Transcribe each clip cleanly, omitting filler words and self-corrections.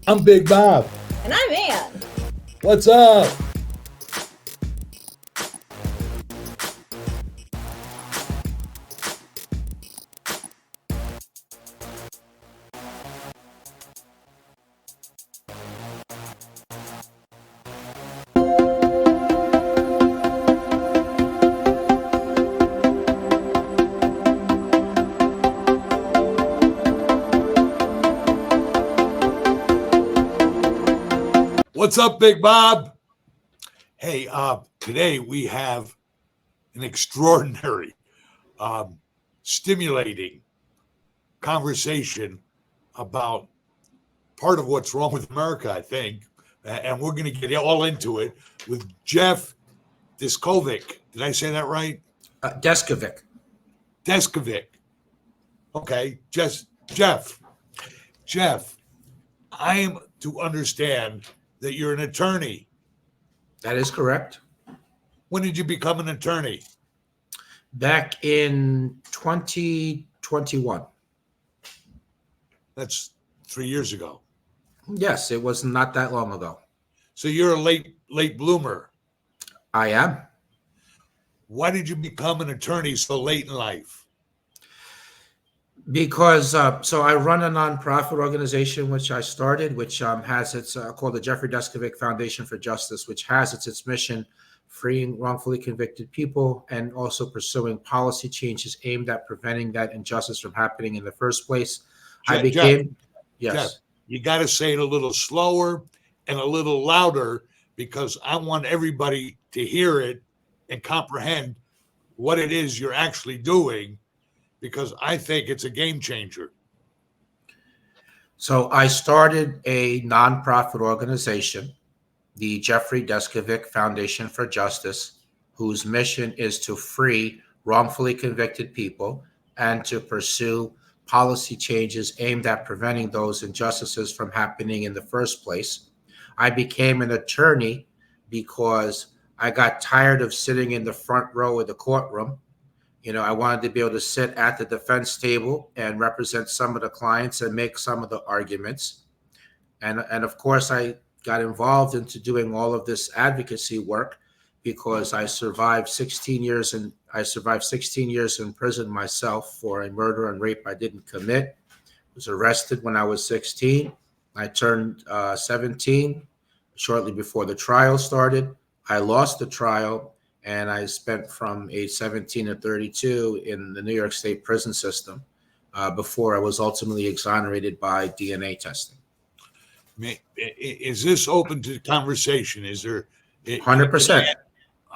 I'm Big Bob. And I'm Ann. What's up? What's up, Big Bob? Hey, today we have an extraordinary, stimulating conversation about part of what's wrong with America, I think. And we're going to get all into it with Jeff Deskovic. Did I say that right? Deskovic. Deskovic. Okay, just Jeff. I am to understand that you're an attorney. That is correct. When did you become an attorney? Back in 2021. That's 3 years ago. Yes, it was not that long ago. So you're a late bloomer. I am. Why did you become an attorney so late in life? Because so I run a nonprofit organization which I started, which has its called the Jeff Deskovic Foundation for Justice, which has its mission freeing wrongfully convicted people and also pursuing policy changes aimed at preventing that injustice from happening in the first place. Jeff, Yes. You got to say it a little slower and a little louder because I want everybody to hear it and comprehend what it is you're actually doing, because I think it's a game changer. So I started a nonprofit organization, the Jeffrey Deskovic Foundation for Justice, whose mission is to free wrongfully convicted people and to pursue policy changes aimed at preventing those injustices from happening in the first place. I became an attorney because I got tired of sitting in the front row of the courtroom. I wanted to be able to sit at the defense table and represent some of the clients and make some of the arguments. And of course, I got involved into doing all of this advocacy work because I survived 16 years in prison myself for a murder and rape I didn't commit. I was arrested when I was 16. I turned 17 shortly before the trial started. I lost the trial, and I spent from age 17 to 32 in the New York State prison system before I was ultimately exonerated by DNA testing. Is this open to conversation? Is there 100%?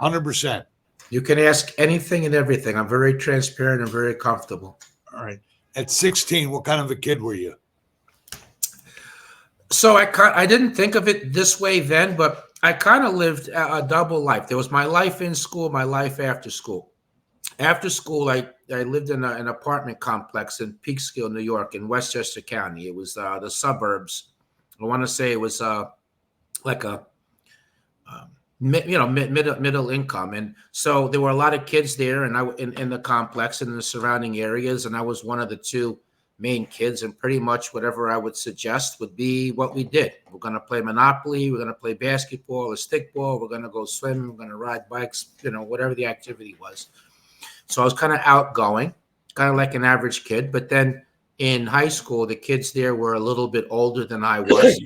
100%. You can ask anything and everything. I'm very transparent and very comfortable. All right. At 16, what kind of a kid were you? So I didn't think of it this way then, but I kind of lived a double life. There was my life in school, my life after school. After school, I lived in an apartment complex in Peekskill, New York, in Westchester County. It was the suburbs. I want to say it was like a middle income, and so there were a lot of kids there, and in the complex and in the surrounding areas, and I was one of the two main kids, and pretty much whatever I would suggest would be what we did. We're going to play Monopoly, we're going to play basketball or stickball, we're going to go swim, we're going to ride bikes, whatever the activity was. So I was kind of outgoing, kind of like an average kid. But then in high school, the kids there were a little bit older than I was.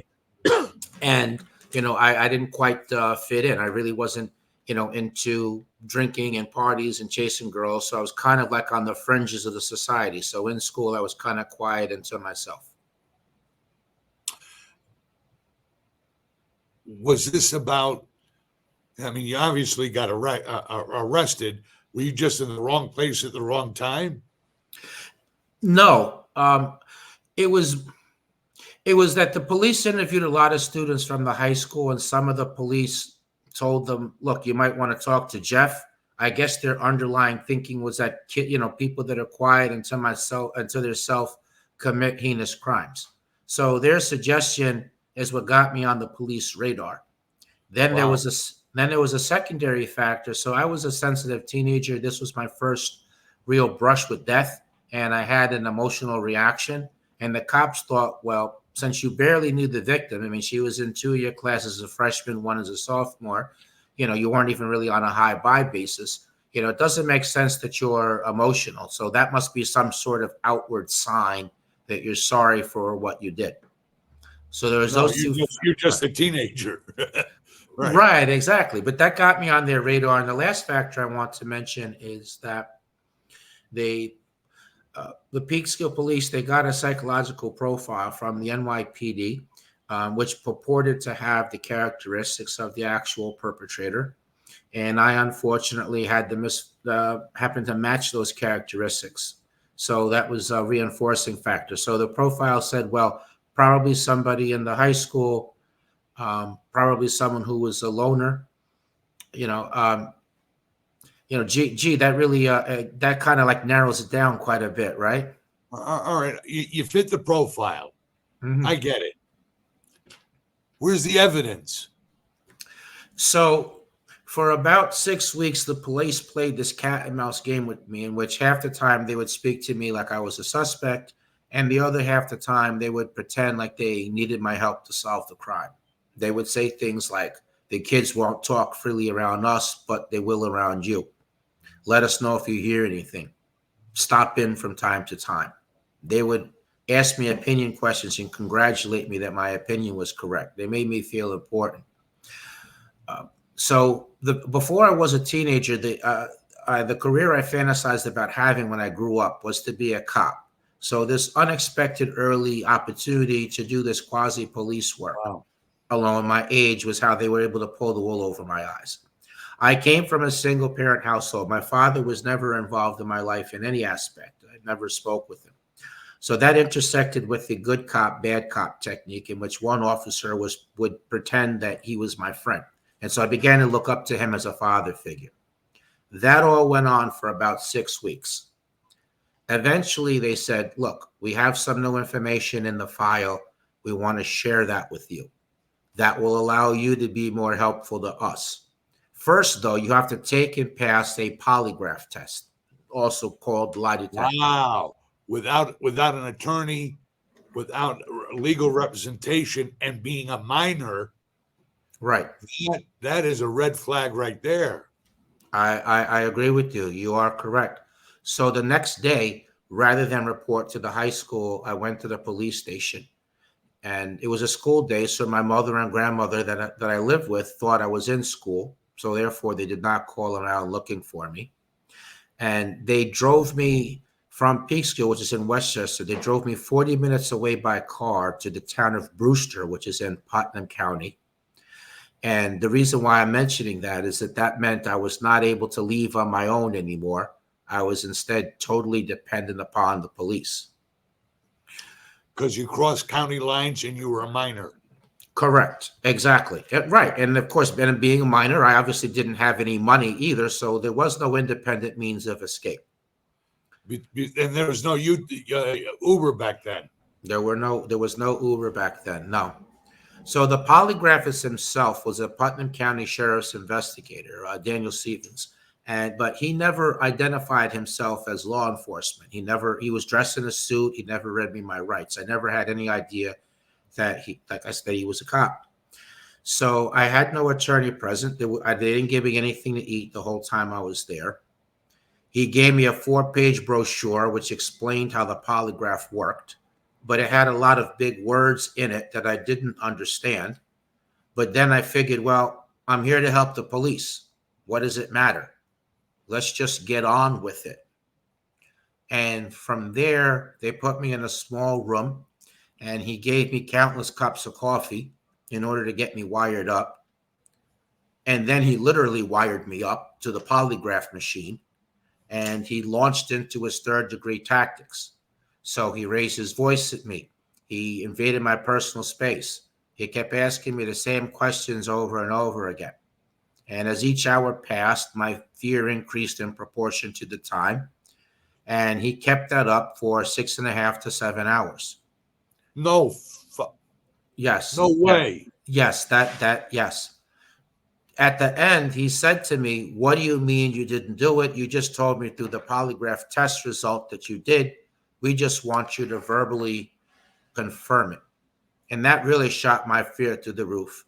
And, I didn't quite fit in. I really wasn't, into drinking and parties and chasing girls. So I was kind of like on the fringes of the society. So in school, I was kind of quiet and to myself. Was this about, you obviously got arrested. Were you just in the wrong place at the wrong time? No. It was that the police interviewed a lot of students from the high school, and some of the police told them, look, you might want to talk to Jeff. I guess their underlying thinking was that people that are quiet until their self commit heinous crimes. So their suggestion is what got me on the police radar. Then Wow. there was a secondary factor. So I was a sensitive teenager. This was my first real brush with death, and I had an emotional reaction. And the cops thought, well, since you barely knew the victim, I mean, she was in 2 of your classes as a freshman, one as a sophomore, you weren't even really on a high buy basis. It doesn't make sense that you're emotional. So that must be some sort of outward sign that you're sorry for what you did. So there was No, those two. you're just a teenager. Right. Right, exactly. But that got me on their radar. And the last factor I want to mention is that they, the Peekskill Police, they got a psychological profile from the NYPD, which purported to have the characteristics of the actual perpetrator. And I unfortunately had happened to match those characteristics. So that was a reinforcing factor. So the profile said, well, probably somebody in the high school, probably someone who was a loner, gee, that really, that kind of like narrows it down quite a bit, right? All right. You fit the profile. Mm-hmm. I get it. Where's the evidence? So for about 6 weeks, the police played this cat and mouse game with me, in which half the time they would speak to me like I was a suspect, and the other half the time they would pretend like they needed my help to solve the crime. They would say things like, the kids won't talk freely around us, but they will around you. Let us know if you hear anything. Stop in from time to time. They would ask me opinion questions and congratulate me that my opinion was correct. They made me feel important. So before I was a teenager, the career I fantasized about having when I grew up was to be a cop. So this unexpected early opportunity to do this quasi-police work, along my age, was how they were able to pull the wool over my eyes. I came from a single-parent household. My father was never involved in my life in any aspect. I never spoke with him. So that intersected with the good cop, bad cop technique, in which one officer would pretend that he was my friend. And so I began to look up to him as a father figure. That all went on for about 6 weeks. Eventually, they said, look, we have some new information in the file. We want to share that with you. That will allow you to be more helpful to us. First, though, you have to take and pass a polygraph test, also called lie detector. Wow. Without an attorney, without legal representation, and being a minor. Right. That is a red flag right there. I agree with you. You are correct. So the next day, rather than report to the high school, I went to the police station. And it was a school day, so my mother and grandmother that I lived with thought I was in school. So therefore, they did not call around looking for me. And they drove me from Peekskill, which is in Westchester. They drove me 40 minutes away by car to the town of Brewster, which is in Putnam County. And the reason why I'm mentioning that is that meant I was not able to leave on my own anymore. I was instead totally dependent upon the police. Because you crossed county lines and you were a minor. Correct. Exactly. Right. And of course, being a minor, I obviously didn't have any money either. So there was no independent means of escape. And there was no Uber back then. There was no Uber back then. No. So the polygraphist himself was a Putnam County Sheriff's investigator, Daniel Stevens. But he never identified himself as law enforcement. He was dressed in a suit. He never read me my rights. I never had any idea that he was a cop. So I had no attorney present. They didn't give me anything to eat the whole time I was there. He gave me a 4-page brochure which explained how the polygraph worked, but it had a lot of big words in it that I didn't understand. But then I figured, well, I'm here to help the police. What does it matter? Let's just get on with it. And from there, they put me in a small room, and he gave me countless cups of coffee in order to get me wired up. And then he literally wired me up to the polygraph machine, and he launched into his third-degree tactics. So he raised his voice at me. He invaded my personal space. He kept asking me the same questions over and over again. And as each hour passed, my fear increased in proportion to the time. And he kept that up for 6.5 to 7 hours. Yes. No way. Yes, yes. At the end, he said to me, what do you mean you didn't do it? You just told me through the polygraph test result that you did. We just want you to verbally confirm it. And that really shot my fear through the roof.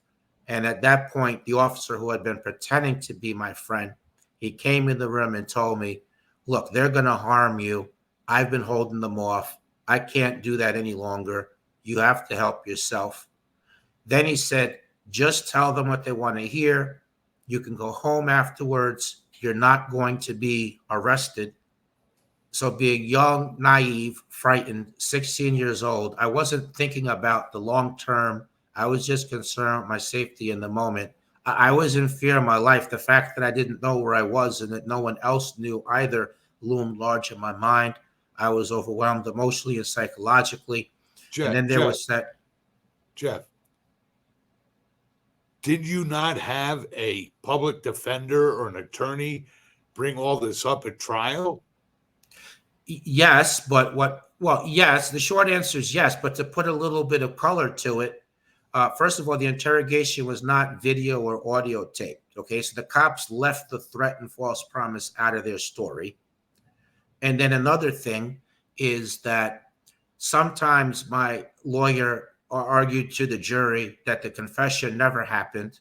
And at that point, the officer who had been pretending to be my friend, he came in the room and told me, look, they're going to harm you. I've been holding them off. I can't do that any longer. You have to help yourself. Then he said, just tell them what they want to hear. You can go home afterwards. You're not going to be arrested. So being young, naive, frightened, 16 years old, I wasn't thinking about the long term. I was just concerned with my safety in the moment. I was in fear of my life. The fact that I didn't know where I was and that no one else knew either loomed large in my mind. I was overwhelmed emotionally and psychologically. And then there was that. Jeff, did you not have a public defender or an attorney bring all this up at trial? Yes, but yes, the short answer is yes, but to put a little bit of color to it, first of all, the interrogation was not video or audio taped. Okay, so the cops left the threat and false promise out of their story. And then another thing is that sometimes my lawyer argued to the jury that the confession never happened.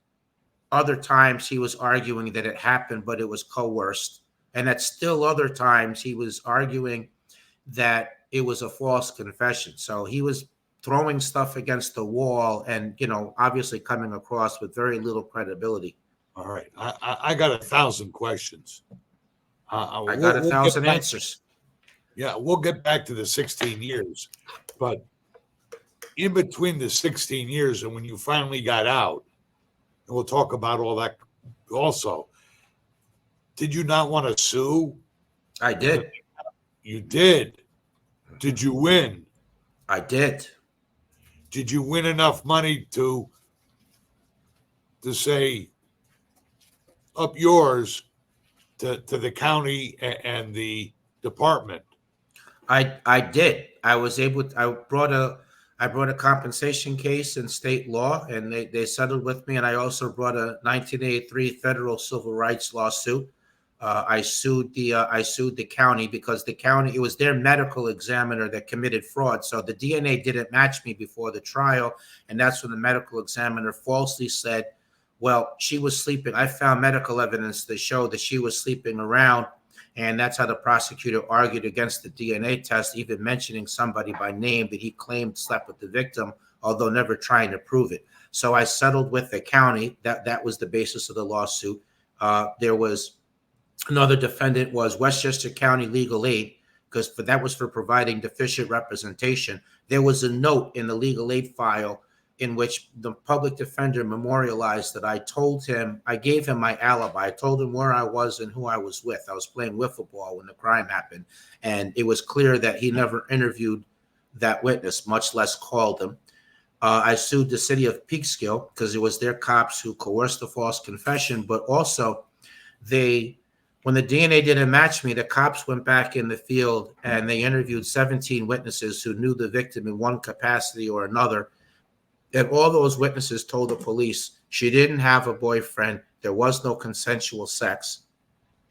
Other times he was arguing that it happened, but it was coerced. And at still other times he was arguing that it was a false confession. So he was throwing stuff against the wall and, obviously coming across with very little credibility. All right. I got 1,000 questions. I got 1,000 answers. Yeah, we'll get back to the 16 years. But in between the 16 years and when you finally got out, and we'll talk about all that also, did you not want to sue? I did. You did. Did you win? I did. Did you win enough money to say up yours to the county and the department? I did. I was able to, I brought a compensation case in state law and they settled with me. And I also brought a 1983 federal civil rights lawsuit. I sued the county because the county, it was their medical examiner that committed fraud. So the DNA didn't match me before the trial. And that's when the medical examiner falsely said, well, she was sleeping. I found medical evidence to show that she was sleeping around. And that's how the prosecutor argued against the DNA test, even mentioning somebody by name that he claimed slept with the victim, although never trying to prove it. So I settled with the county. That was the basis of the lawsuit. There was another defendant was Westchester County Legal Aid, because that was for providing deficient representation. There was a note in the legal aid file in which the public defender memorialized that I gave him my alibi. I told him where I was and who I was with. I was playing wiffle ball when the crime happened. And it was clear that he never interviewed that witness, much less called him. I sued the city of Peekskill because it was their cops who coerced the false confession, but also when the DNA didn't match me, the cops went back in the field and they interviewed 17 witnesses who knew the victim in one capacity or another. And all those witnesses told the police she didn't have a boyfriend, there was no consensual sex,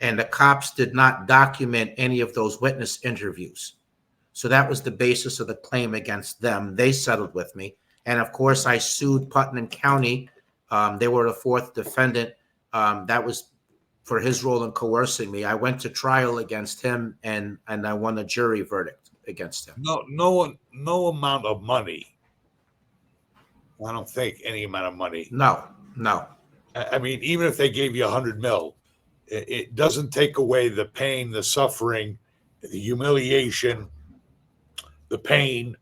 and the cops did not document any of those witness interviews. So that was the basis of the claim against them. They settled with me. And of course, I sued Putnam County. They were the fourth defendant. That was for his role in coercing me. I went to trial against him and I won a jury verdict against him. No amount of money. I don't think any amount of money. No. I mean, even if they gave you $100 million, it doesn't take away the pain, the suffering, the humiliation, the pain.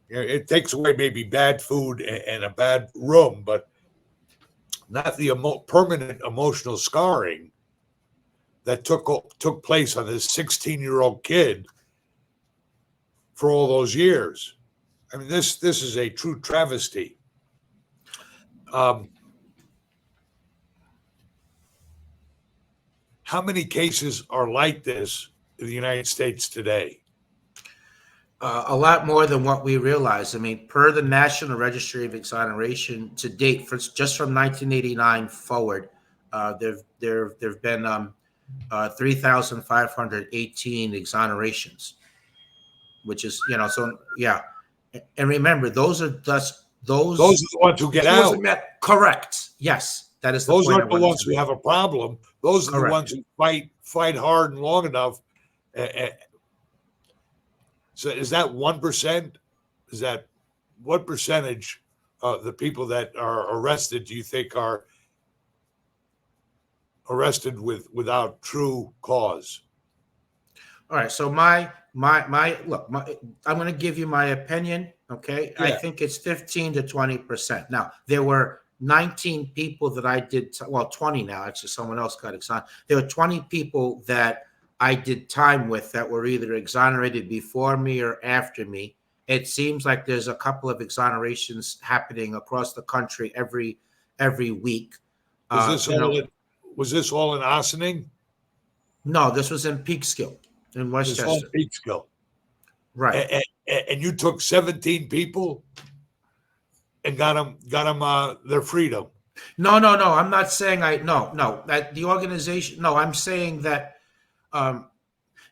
It takes away maybe bad food and a bad room, but not the permanent emotional scarring that took place on this 16-year-old kid for all those years. I mean, this is a true travesty. How many cases are like this in the United States today? A lot more than what we realize. I mean, per the National Registry of Exoneration to date, just from 1989 forward, there've been 3,518 exonerations, which is, so yeah. And remember, those are just Those are the ones who get those out. are correct. Yes, that is the Those point I aren't the wanted ones to who make. have a problem. Those are the Correct. ones who fight hard and long enough. So is that 1%? Is that what percentage of the people that are arrested do you think are arrested without true cause? All right. So my look, I'm going to give you my opinion. Okay. I Yeah. think it's 15 to 20%. Now, there were 19 people that I did, well, 20 now. Actually, someone else got exonerated. There were 20 people that I did time with that were either exonerated before me or after me. It seems like there's a couple of exonerations happening across the country every week. Was this You know, all in Ossining? no, this was in Peekskill in This all in Westchester. Peekskill. Right. And you took 17 people and got them their freedom. No. I'm not saying no. That the organization. No, I'm saying that um,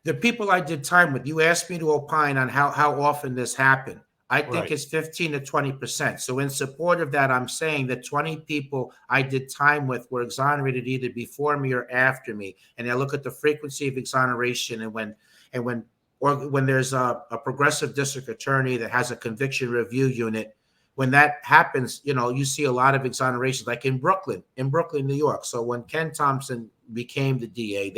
the people I did time with. You asked me to opine on how often this happened. I think Right. it's 15 to 20%. So in support of that, I'm saying that 20 people I did time with were exonerated either before me or after me. And I look at the frequency of exoneration, and when there's a progressive district attorney that has a conviction review unit. When that happens, you see a lot of exonerations, like in Brooklyn, New York. So when Ken Thompson became the DA,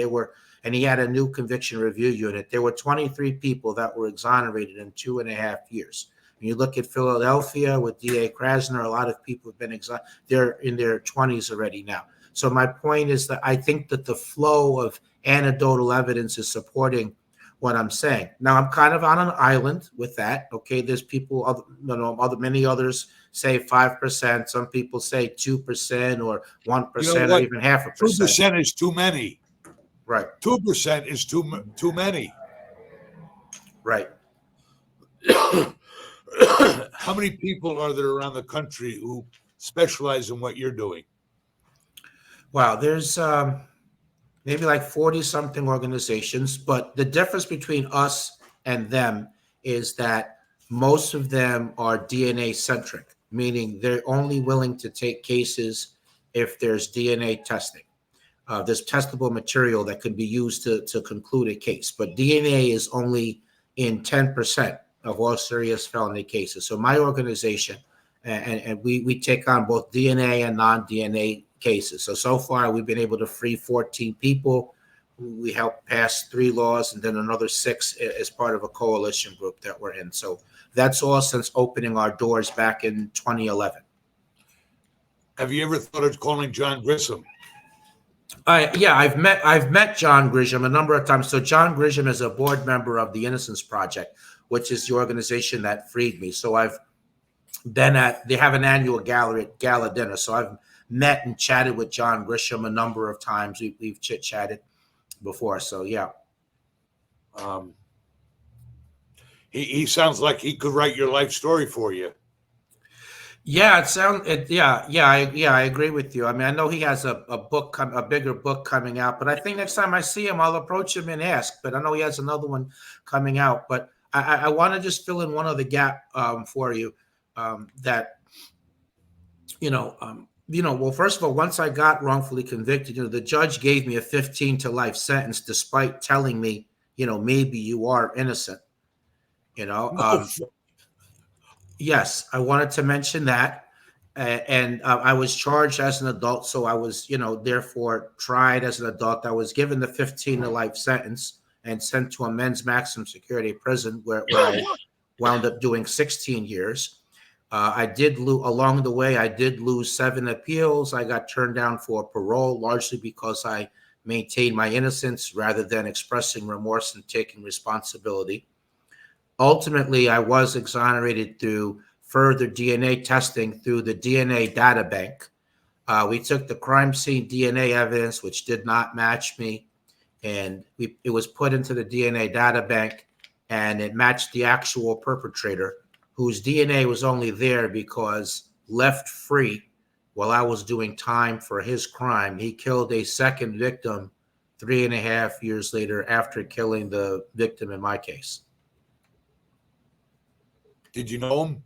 and he had a new conviction review unit, there were 23 people that were exonerated in 2.5 years. When you look at Philadelphia with DA Krasner, a lot of people have been exonerated. They're in their 20s already now. So my point is that I think that the flow of anecdotal evidence is supporting what I'm saying. Now I'm kind of on an island with that. Okay, there's people, many others say 5%. Some people say 2% or 1% or even 0.5%. 2% is too many. Right. 2% is too many. Right. How many people are there around the country who specialize in what you're doing? Wow, there's maybe like 40 something organizations, but the difference between us and them is that most of them are DNA centric, meaning they're only willing to take cases if there's DNA testing. There's testable material that could be used to conclude a case, but DNA is only in 10% of all serious felony cases. So my organization, and we take on both DNA and non-DNA cases. So far, we've been able to free 14 people. We helped pass 3 laws and then another 6 as part of a coalition group that we're in. So that's all since opening our doors back in 2011. Have you ever thought of calling John Grissom? Yeah, I've met John Grisham a number of times. So John Grisham is a board member of the Innocence Project, which is the organization that freed me. So I've been they have an annual gala dinner. So I've met and chatted with John Grisham a number of times. We've chit-chatted before. So yeah. He sounds like he could write your life story for you. Yeah, I agree with you. I mean, I know he has a bigger book coming out, but I think next time I see him, I'll approach him and ask. But I know he has another one coming out. But I want to just fill in one other gap for you. That well, first of all, once I got wrongfully convicted, the judge gave me a 15 to life sentence, despite telling me, maybe you are innocent. Yes, I wanted to mention that. And I was charged as an adult. So I was, therefore tried as an adult. I was given the 15 to life sentence and sent to a men's maximum security prison where I wound up doing 16 years. I did along the way, I did lose 7 appeals. I got turned down for parole, largely because I maintained my innocence rather than expressing remorse and taking responsibility. Ultimately, I was exonerated through further DNA testing through the DNA data bank. We took the crime scene DNA evidence, which did not match me, and it was put into the DNA data bank, and it matched the actual perpetrator, whose DNA was only there because, left free while I was doing time for his crime, he killed a second victim 3.5 years later after killing the victim in my case. Did you know him?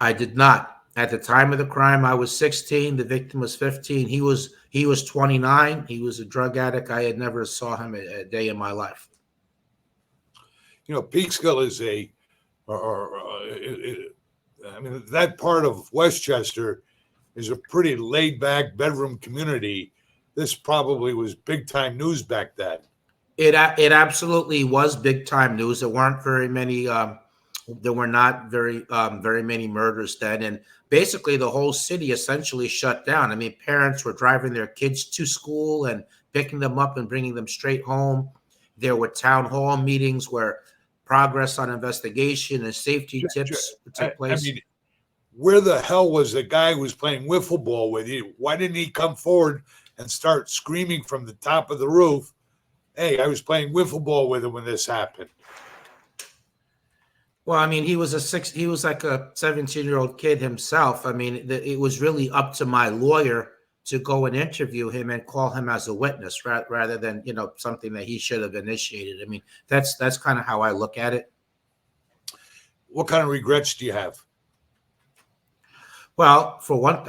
I did not. At the time of the crime, I was 16. The victim was 15. He was 29. He was a drug addict. I had never saw him a day in my life. You know, Peekskill is I mean, that part of Westchester is a pretty laid back bedroom community. This probably was big time news back then. It absolutely was big time news. There weren't very many. There were not very many murders then, and basically the whole city essentially shut down. I mean, parents were driving their kids to school and picking them up and bringing them straight home. There were town hall meetings where progress on investigation and safety tips would take place. I mean, where the hell was the guy who was playing wiffle ball with you? Why didn't he come forward and start screaming from the top of the roof? Hey, I was playing wiffle ball with him when this happened. Well, I mean, he was like a 17-year-old kid himself. I mean, it was really up to my lawyer to go and interview him and call him as a witness rather than, something that he should have initiated. I mean, that's kind of how I look at it. What kind of regrets do you have? Well, for one,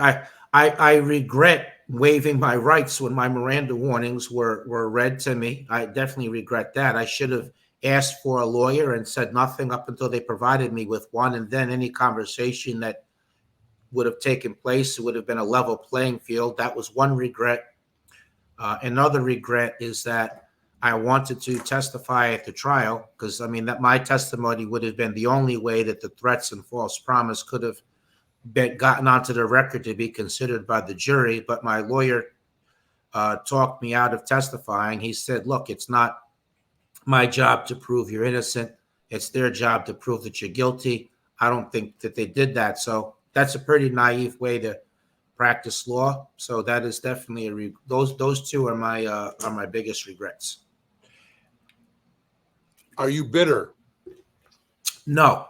I regret waiving my rights when my Miranda warnings were read to me. I definitely regret that. I should have asked for a lawyer and said nothing up until they provided me with one, and then any conversation that would have taken place would have been a level playing field. That was one regret. Another regret is that I wanted to testify at the trial because, I mean, that my testimony would have been the only way that the threats and false promise could have been gotten onto the record to be considered by the jury. But my lawyer talked me out of testifying. He said, look, it's not my job to prove you're innocent. It's their job to prove that you're guilty. I don't think that they did that. So that's a pretty naive way to practice law. So that is definitely those two are my biggest regrets. Are you bitter? No,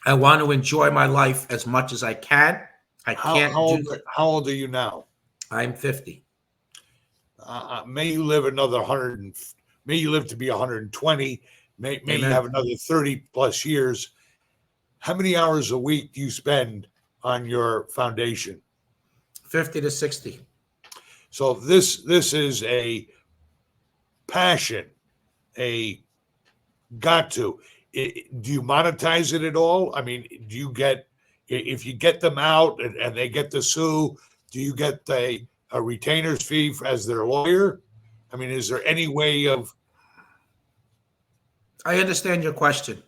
I want to enjoy my life as much as I can. How old are you now? I'm 50. May you live another 100. May you live to be 120. May you have another 30 plus years. How many hours a week do you spend on your foundation? 50 to 60. So this is a passion, do you monetize it at all? I mean, do you get, if you get them out and they get to sue, do you get a retainer's fee as their lawyer? I mean, is there any way of? I understand your question.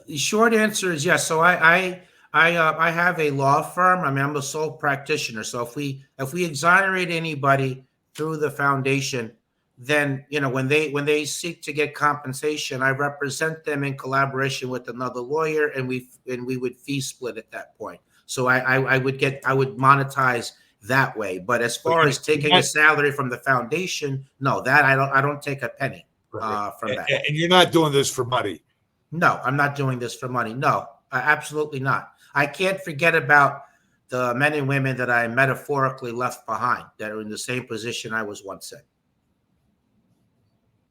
The short answer is yes. So I have a law firm. I mean, I'm a sole practitioner. So if we exonerate anybody through the foundation, then when they seek to get compensation, I represent them in collaboration with another lawyer, and we would fee split at that point. So I would monetize that way. But as far as taking a salary from the foundation, no, that I don't take a penny from that. And you're not doing this for money. No, I'm not doing this for money. No, absolutely not. I can't forget about the men and women that I metaphorically left behind that are in the same position I was once in.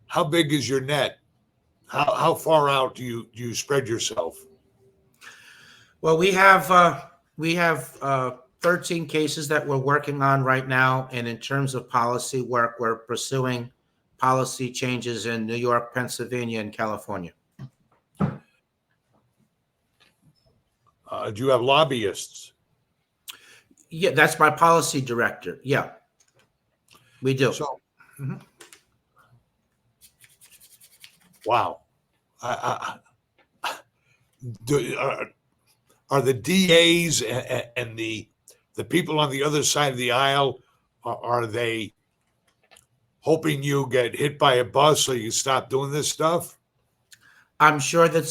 How big is your net? How far out do you spread yourself? Well, we have 13 cases that we're working on right now, and in terms of policy work, we're pursuing policy changes in New York, Pennsylvania, and California. Do you have lobbyists? Yeah, that's my policy director. Yeah, we do. So, wow. Are the DAs and the people on the other side of the aisle, are they hoping you get hit by a bus so you stop doing this stuff? I'm sure that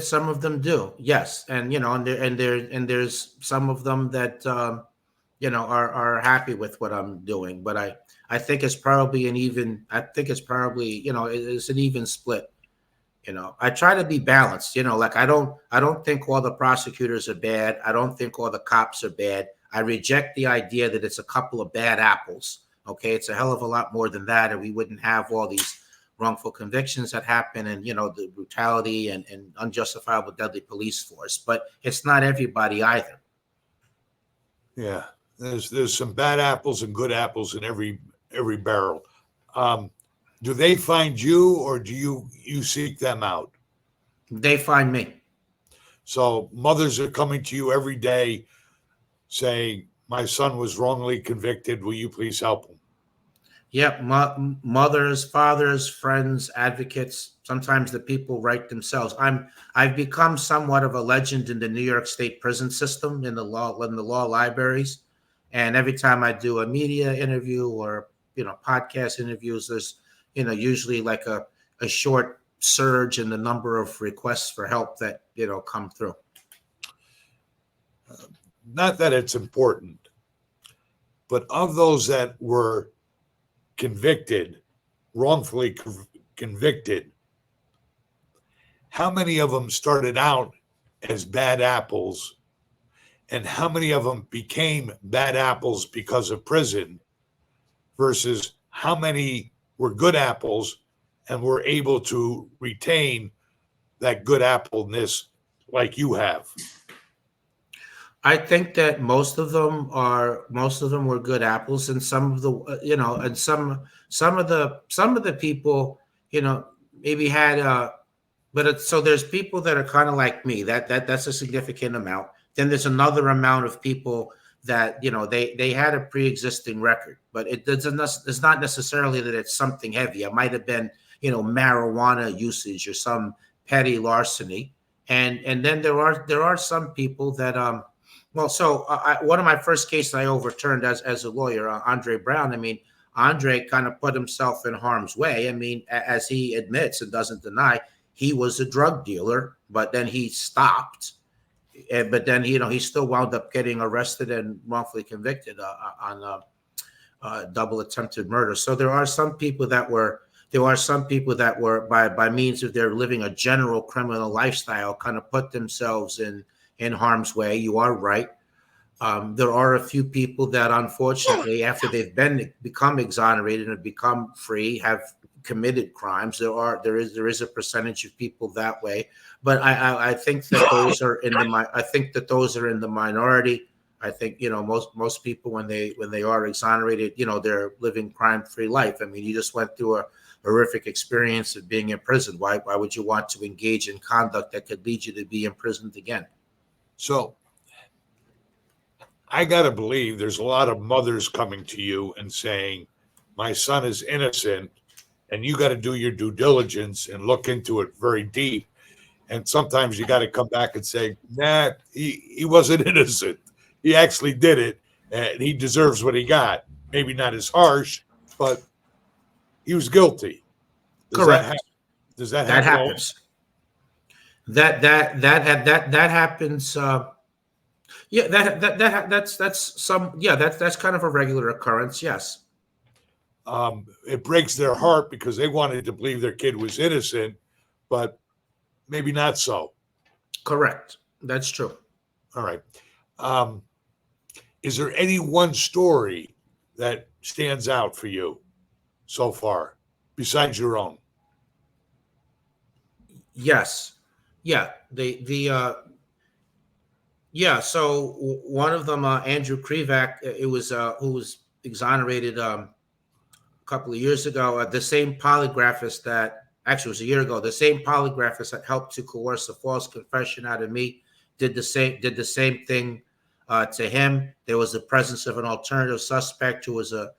some of them do. Yes. And there's some of them that are happy with what I'm doing, but I think it's probably it's an even split. I try to be balanced, like I don't think all the prosecutors are bad. I don't think all the cops are bad. I reject the idea that it's a couple of bad apples. Okay. It's a hell of a lot more than that. And we wouldn't have all these wrongful convictions that happen, and the brutality and unjustifiable deadly police force. But it's not everybody either. Yeah, there's some bad apples and good apples in every barrel. Um, do they find you, or do you seek them out? They find me. So mothers are coming to you every day saying, "My son was wrongly convicted. Will you please help him?" Yep, mothers, fathers, friends, advocates. Sometimes the people write themselves. I've become somewhat of a legend in the New York State prison system, in the law libraries, and every time I do a media interview or podcast interviews, there's usually like a short surge in the number of requests for help that come through. Not that it's important, but of those that were convicted, wrongfully convicted, how many of them started out as bad apples, and how many of them became bad apples because of prison, versus how many were good apples and were able to retain that good appleness like you have? I think that most of them were good apples, and some of the and some of the people maybe had but so there's people that are kind of like me, that's a significant amount. Then there's another amount of people that they had a pre-existing record, but it's not necessarily that it's something heavy. It might have been marijuana usage or some petty larceny, and then there are some people that well, so one of my first cases I overturned as a lawyer, Andre Brown. I mean, Andre kind of put himself in harm's way. I mean, as he admits and doesn't deny, he was a drug dealer, but then he stopped. But then he still wound up getting arrested and wrongfully convicted on double attempted murder. So there are some people that were by means of their living a general criminal lifestyle kind of put themselves in harm's way. You are right. There are a few people that, unfortunately, after they've become exonerated and become free, have committed crimes. There is a percentage of people that way, but I think that those are in the minority. I think most people when they are exonerated, they're living crime-free life. I mean, you just went through a horrific experience of being in prison. Why would you want to engage in conduct that could lead you to be imprisoned again? So I got to believe there's a lot of mothers coming to you and saying, "My son is innocent," and you got to do your due diligence and look into it very deep. And sometimes you got to come back and say, "Nah, he wasn't innocent. He actually did it, and he deserves what he got. Maybe not as harsh, but he was guilty." Correct. Does that That happen? happens. That happens. Yeah, that's kind of a regular occurrence. Yes. It breaks their heart because they wanted to believe their kid was innocent, but maybe not so. Correct. That's true. All right. Is there any one story that stands out for you so far besides your own? Yes. Yeah. So one of them, Andrew Krivak, who was exonerated a couple of years ago. The same polygraphist that actually was a year ago. The same polygraphist that helped to coerce a false confession out of me did the same thing to him. There was the presence of an alternative suspect who was a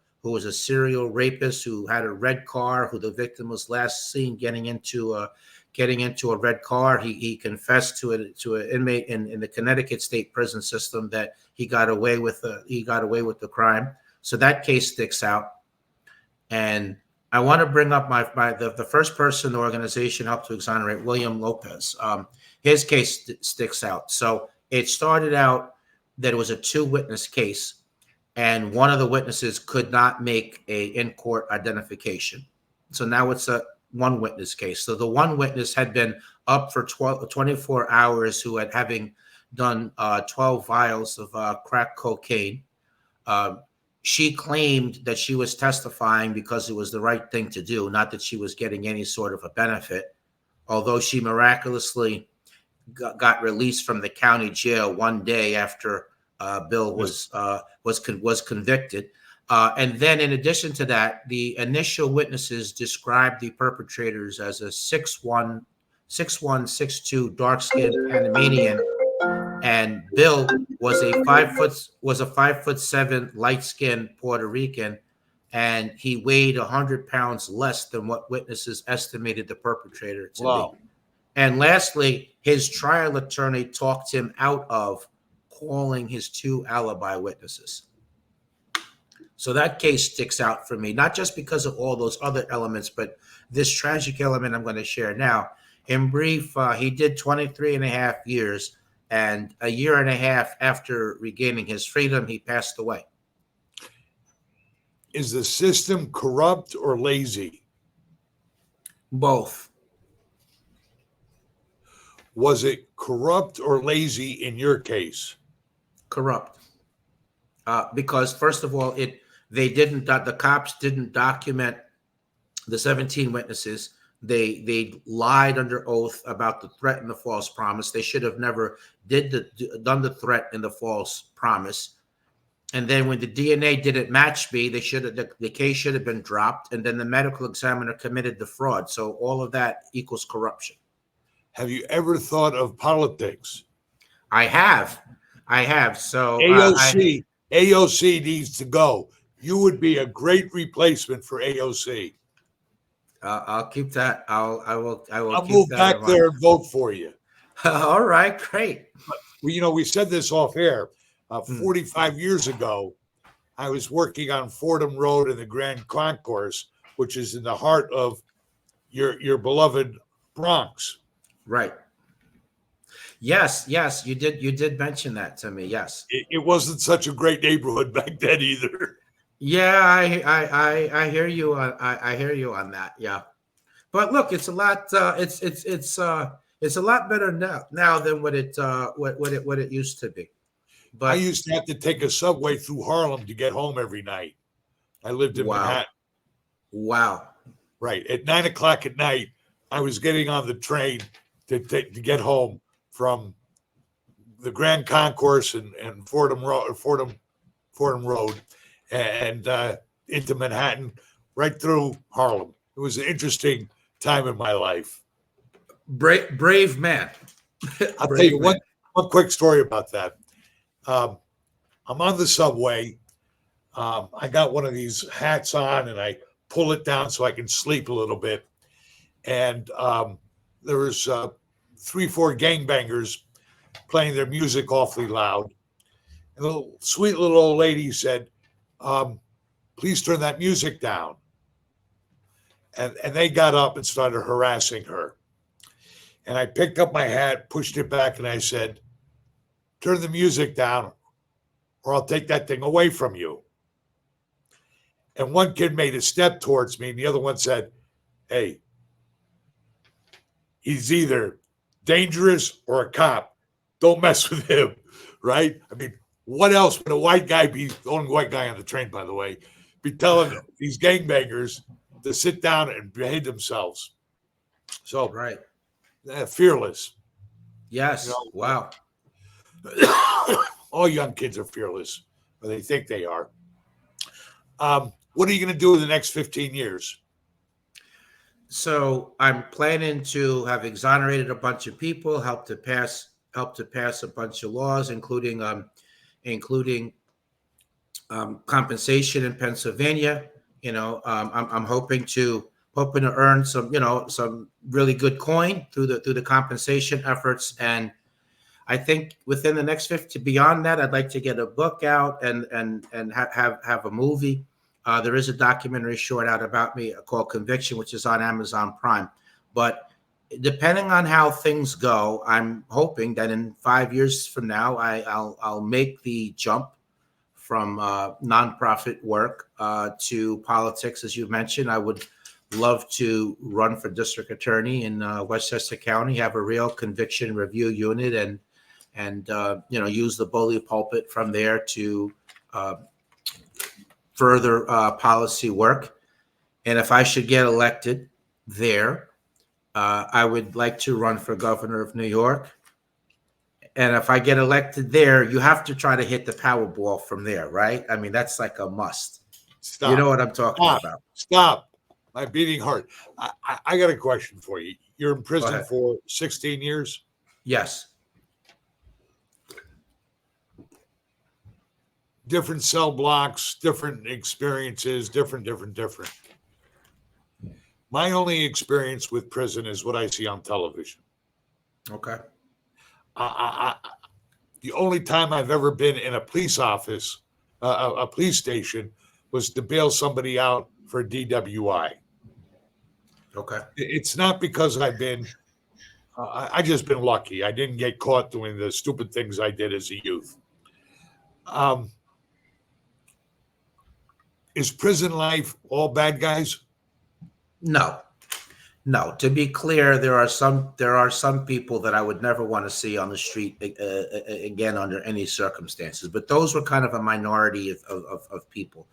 serial rapist who had a red car, who the victim was last seen getting into a red car. He confessed to an inmate in the Connecticut state prison system that he got away with the crime. So that case sticks out. And I want to bring up the first person the organization helped to exonerate, William Lopez. His case sticks out. So it started out that it was a 2-witness case, and one of the witnesses could not make a in-court identification. So now it's a 1-witness case. So the one witness had been up for 24 hours, having done 12 vials of crack cocaine. she claimed that she was testifying because it was the right thing to do, not that she was getting any sort of a benefit. Although she miraculously got released from the county jail one day after Bill was convicted. And then, in addition to that, the initial witnesses described the perpetrators as a 6'1", 6'2" dark-skinned Panamanian, and Bill was a 5'7" light-skinned Puerto Rican, and he weighed 100 pounds less than what witnesses estimated the perpetrator to Wow. be. And lastly, his trial attorney talked him out of calling his 2 alibi witnesses. So that case sticks out for me, not just because of all those other elements, but this tragic element I'm going to share now. In brief, he did 23 and a half years, and a year and a half after regaining his freedom, he passed away. Is the system corrupt or lazy? Both. Was it corrupt or lazy in your case? Corrupt. Because first of all, the cops didn't document the 17 witnesses. They lied under oath about the threat and the false promise. They should have never done the threat and the false promise. And then when the DNA didn't match me, the case should have been dropped. And then the medical examiner committed the fraud. So all of that equals corruption. Have you ever thought of politics? I have. So AOC needs to go. You would be a great replacement for AOC. I'll keep that. I'll keep move that back in mind. there and vote for you. All right, great. We said this off air. 45 years ago, I was working on Fordham Road in the Grand Concourse, which is in the heart of your beloved Bronx. Right. Yes, you did mention that to me. Yes. It wasn't such a great neighborhood back then either. Yeah, I hear you. I hear you on that. Yeah, but look, it's a lot. It's a lot better now than what it used to be. But I used to have to take a subway through Harlem to get home every night. I lived in Manhattan. Wow. Right. At 9 o'clock at night, I was getting on the train to get home from the Grand Concourse and Fordham Road and into Manhattan, right through Harlem. It was an interesting time in my life. Brave man. I'll tell you one quick story about that. I'm on the subway. I got one of these hats on and I pull it down so I can sleep a little bit. And there was 3-4 gangbangers playing their music awfully loud. And the sweet little old lady said, please turn that music down. And they got up and started harassing her. And I picked up my hat, pushed it back, and I said, turn the music down or I'll take that thing away from you. And one kid made a step towards me and the other one said, hey, he's either dangerous or a cop. Don't mess with him, right? I mean, what else would a white guy be, the only white guy on the train, by the way, be telling these gangbangers to sit down and behave themselves? So, right. Fearless. Yes. Wow. All young kids are fearless, or they think they are. What are you going to do in the next 15 years? So I'm planning to have exonerated a bunch of people, help to pass a bunch of laws, including compensation in Pennsylvania. I'm hoping to earn some really good coin through the compensation efforts. And I think within the next 50, beyond that, I'd like to get a book out and have a movie. There is a documentary short out about me called Conviction, which is on Amazon Prime. But depending on how things go, I'm hoping that in 5 years from now, I'll make the jump from nonprofit work to politics. As you mentioned, I would love to run for district attorney in Westchester County, have a real conviction review unit, and use the bully pulpit from there to further policy work. And if I should get elected there, I would like to run for governor of New York. And if I get elected there, you have to try to hit the Powerball from there, right? I mean, that's like a must. Stop. You know what I'm talking about. Stop. My beating heart. I got a question for you. You're in prison ahead. for 16 years? Yes. Different cell blocks, different experiences, different. My only experience with prison is what I see on television. Okay. The only time I've ever been in a police office, a police station, was to bail somebody out for DWI. Okay. It's not because I've been, I just been lucky. I didn't get caught doing the stupid things I did as a youth. Is prison life all bad guys? No. No. To be clear, there are some people that I would never want to see on the street again under any circumstances. But those were kind of a minority of people.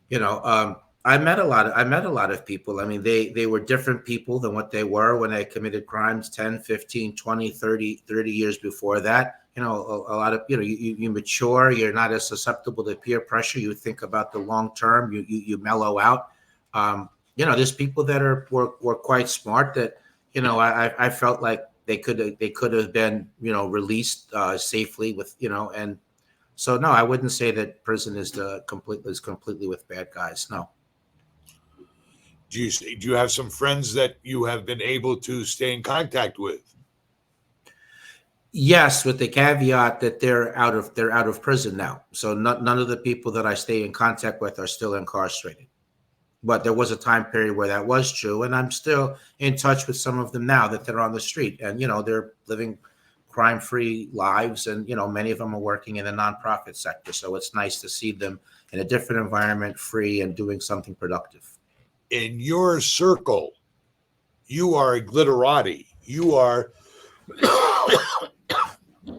You know, I met a lot of people. I mean, they were different people than what they were when they committed crimes 10, 15, 20, 30 years before that. You know, a lot of, you know, you mature, you're not as susceptible to peer pressure. You think about the long term, you mellow out. You know, there's people that were quite smart that, you know, I felt like they could have been, you know, released safely with, you know, and so no, I wouldn't say that prison is completely with bad guys. No. Do you have some friends that you have been able to stay in contact with? Yes, with the caveat that they're out of prison now. So none of the people that I stay in contact with are still incarcerated. But there was a time period where that was true, and I'm still in touch with some of them now that they're on the street, and you know they're living crime-free lives, and you know many of them are working in the nonprofit sector. So it's nice to see them in a different environment, free and doing something productive. In your circle, you are a glitterati. You are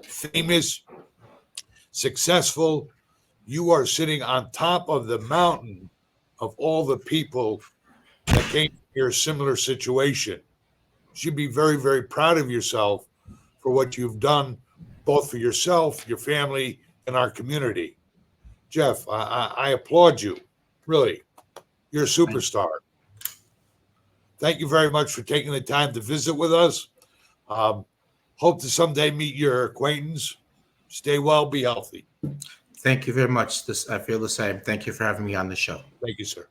famous, successful. You are sitting on top of the mountain of all the people that came to your similar situation. You should be very, very proud of yourself for what you've done, both for yourself, your family, and our community. Jeff, I applaud you. Really, you're a superstar. Thank you very much for taking the time to visit with us. Hope to someday meet your acquaintance. Stay well, be healthy. Thank you very much. I feel the same. Thank you for having me on the show. Thank you, sir.